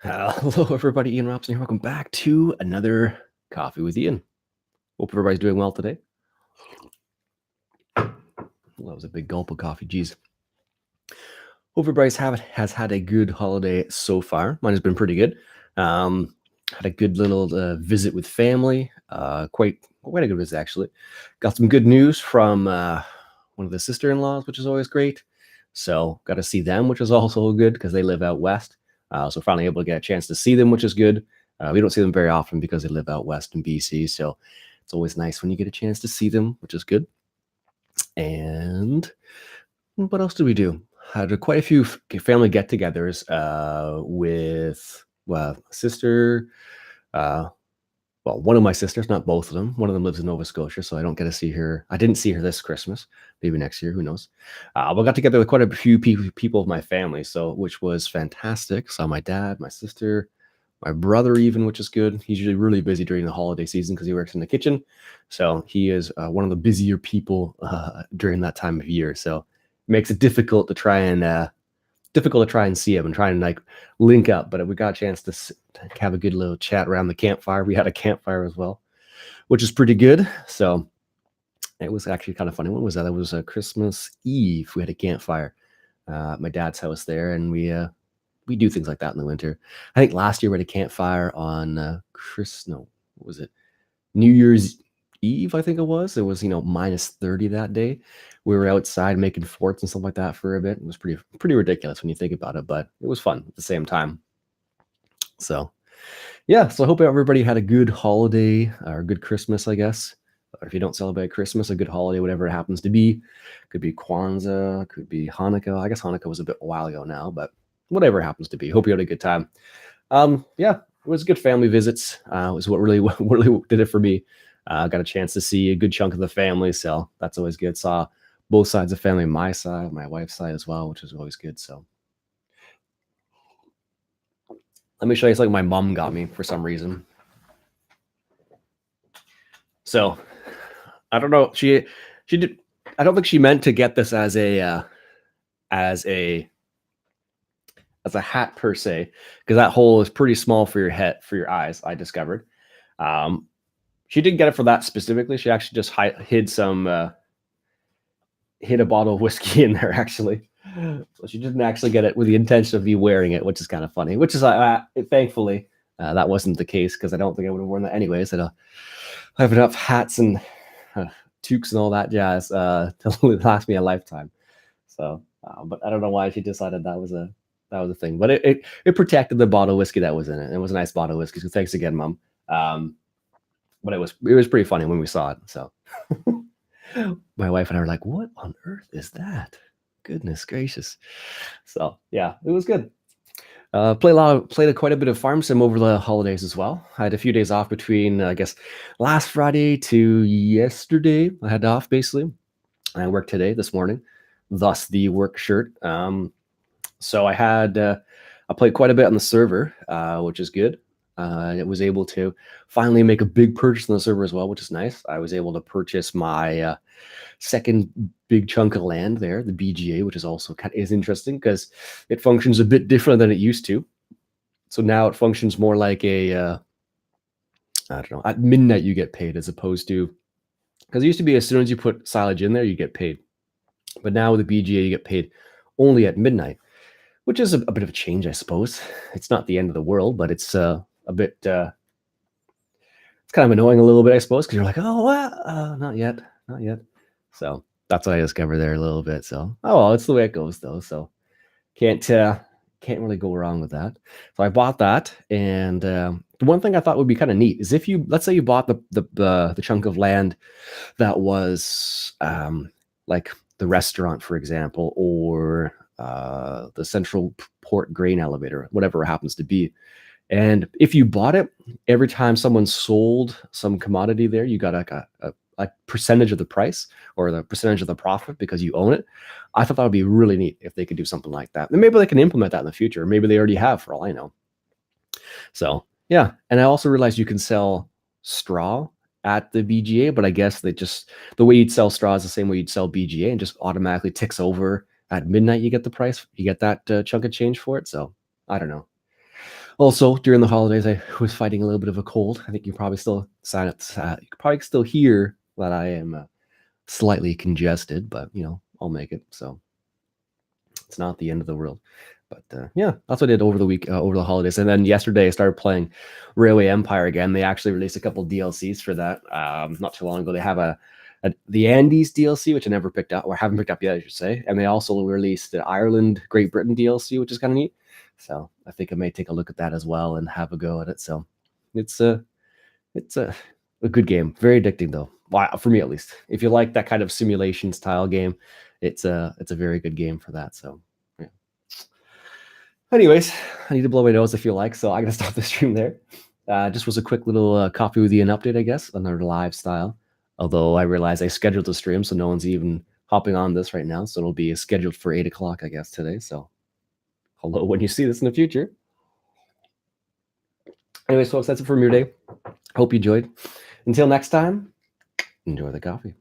Hello, everybody. Ian Robson here. Welcome back to another Coffee with Ian. Hope everybody's doing well today. Well, that was a big gulp of coffee. Geez. Hope everybody's has had a good holiday so far. Mine has been pretty good. Had a good little visit with family. Quite a good visit, actually. Got some good news from one of the sister-in-laws, which is always great. So got to see them, which is also good because they live out west. So finally able to get a chance to see them, which is good. We don't see them very often because they live out west in BC. So it's always nice when you get a chance to see them, which is good. And what else did we do? Had quite a few family get-togethers with sister. One of my sisters, not both of them. One of them lives in Nova Scotia, so I don't get to see her. I didn't see her this Christmas. Maybe next year, who knows? We got together with quite a few people of my family, so which was fantastic. Saw my dad, my sister, my brother even, which is good. He's usually really busy during the holiday season because he works in the kitchen. So he is one of the busier people during that time of year. So it makes it difficult to try and see him and try and like link up. But we got a chance to have a good little chat around the campfire. We had a campfire as well, which is pretty good. So it was actually kind of funny. When was that? It was Christmas Eve. We had a campfire at my dad's house there, and we do things like that in the winter. I think last year we had a campfire on what was it? New Year's Eve, I think it was. It was, minus 30 that day. We were outside making forts and stuff like that for a bit. It was pretty ridiculous when you think about it, but it was fun at the same time. So, yeah. So I hope everybody had a good holiday or a good Christmas, I guess. Or if you don't celebrate Christmas, a good holiday, whatever it happens to be. Could be Kwanzaa, could be Hanukkah. I guess Hanukkah was a while ago now, but whatever it happens to be. Hope you had a good time. Yeah, it was good family visits. Was what really did it for me. Got a chance to see a good chunk of the family, so that's always good. Saw both sides of family, my side, my wife's side as well, which is always good. So let me show you something my mom got me for some reason. So I don't know. She did. I don't think she meant to get this as a hat per se, because that hole is pretty small for your head, for your eyes. I discovered. She didn't get it for that specifically. She actually just hid a bottle of whiskey in there, actually. So she didn't actually get it with the intention of me wearing it, which is kind of funny. Which is, thankfully, that wasn't the case, because I don't think I would have worn that anyways. I have enough hats and toques and all that jazz to last me a lifetime. So, but I don't know why she decided that was a thing. But it protected the bottle of whiskey that was in it. It was a nice bottle of whiskey. So thanks again, Mom. But it was pretty funny when we saw it. So my wife and I were like, "What on earth is that? Goodness gracious!" So yeah, it was good. Played quite a bit of farm sim over the holidays as well. I had a few days off between, I guess, last Friday to yesterday. I had off basically. I worked today, this morning, thus the work shirt. So I played quite a bit on the server, which is good. It was able to finally make a big purchase on the server as well, which is nice. I was able to purchase my second big chunk of land there, the BGA, which is also is interesting because it functions a bit different than it used to. So now it functions more like I don't know, at midnight you get paid, as opposed to, because it used to be as soon as you put silage in there, you get paid. But now with the BGA, you get paid only at midnight, which is a bit of a change, I suppose. It's not the end of the world, but it's a bit, it's kind of annoying a little bit, I suppose, because you're like, oh, well, not yet. So that's what I discovered there a little bit. So, oh, well, it's the way it goes, though. So can't really go wrong with that. So I bought that, and the one thing I thought would be kind of neat is if let's say you bought the chunk of land that was like the restaurant, for example, or the central port grain elevator, whatever it happens to be. And if you bought it, every time someone sold some commodity there, you got a percentage of the price or the percentage of the profit because you own it. I thought that would be really neat if they could do something like that. And maybe they can implement that in the future. Maybe they already have, for all I know. So yeah. And I also realized you can sell straw at the BGA, but I guess the way you'd sell straw is the same way you'd sell BGA, and just automatically ticks over at midnight. You get the price, you get that chunk of change for it. So I don't know. Also, during the holidays, I was fighting a little bit of a cold. I think you probably still you can probably still hear that I am slightly congested, but I'll make it. So it's not the end of the world. But yeah, that's what I did over the week, over the holidays. And then yesterday I started playing Railway Empire again. They actually released a couple DLCs for that not too long ago. They have the Andes DLC, which I never picked up, or haven't picked up yet, I should say. And they also released the Ireland, Great Britain DLC, which is kind of neat. So I think I may take a look at that as well and have a go at it. So it's a good game. Very addicting though. For me at least. If you like that kind of simulation style game, it's a very good game for that. So yeah. Anyways, I need to blow my nose, I feel like, so I'm gonna stop the stream there. Just was a quick little coffee with Ian update, I guess, another live style. Although I realize I scheduled the stream, so no one's even hopping on this right now. So it'll be scheduled for 8 o'clock, I guess, today. So hello when you see this in the future. Anyways, folks, that's it for me today. Hope you enjoyed. Until next time, enjoy the coffee.